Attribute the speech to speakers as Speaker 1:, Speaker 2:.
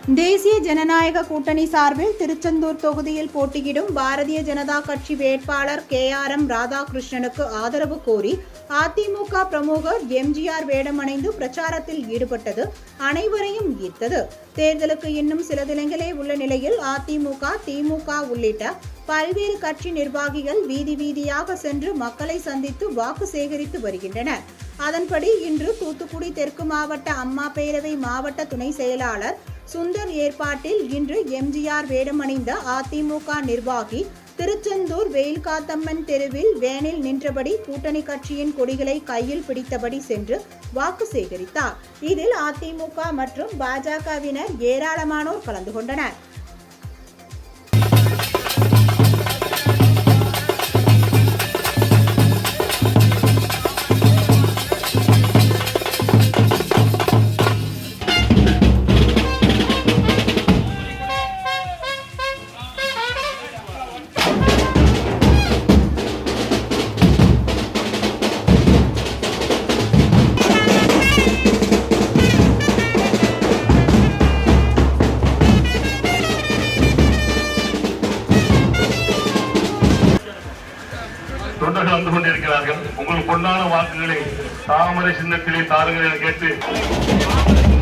Speaker 1: தேசிய ஜனநாயக கூட்டணி சார்பில் திருச்செந்தூர் தொகுதியில் போட்டியிடும் பாரதிய ஜனதா கட்சி வேட்பாளர் KRM ராதாகிருஷ்ணனுக்கு ஆதரவு கோரி அதிமுக பிரமுகர் எம்ஜிஆர் வேடமணிந்து பிரச்சாரத்தில் ஈடுபட்டது அனைவரையும் ஈர்த்தது. தேர்தலுக்கு இன்னும் சில தினங்களே உள்ள நிலையில் அதிமுக, திமுக உள்ளிட்ட பல்வேறு கட்சி நிர்வாகிகள் வீதி வீதியாக சென்று மக்களை சந்தித்து வாக்கு சேகரித்து வருகின்றனர். அதன்படி இன்று தூத்துக்குடி தெற்கு மாவட்ட அம்மா பேரவை மாவட்ட துணை செயலாளர் சுந்தர் ஏற்பாட்டில் இன்று எம்ஜிஆர் வேடமணிந்த அதிமுக நிர்வாகி திருச்செந்தூர் வெயில்காத்தம்மன் தெருவில் வேனில் நின்றபடி கூட்டணி கட்சியின் கொடிகளை கையில் பிடித்தபடி சென்று வாக்கு சேகரித்தார். இதில் அதிமுக மற்றும் பாஜகவினர் ஏராளமானோர் கலந்து கொண்டனர்.
Speaker 2: தொண்டர்கள் வந்து கொண்டிருக்கிறார்கள். உங்களுக்கு பொன்னான வாக்குகளை தாமரை சின்னத்திலே தாருங்கள் என கேட்டு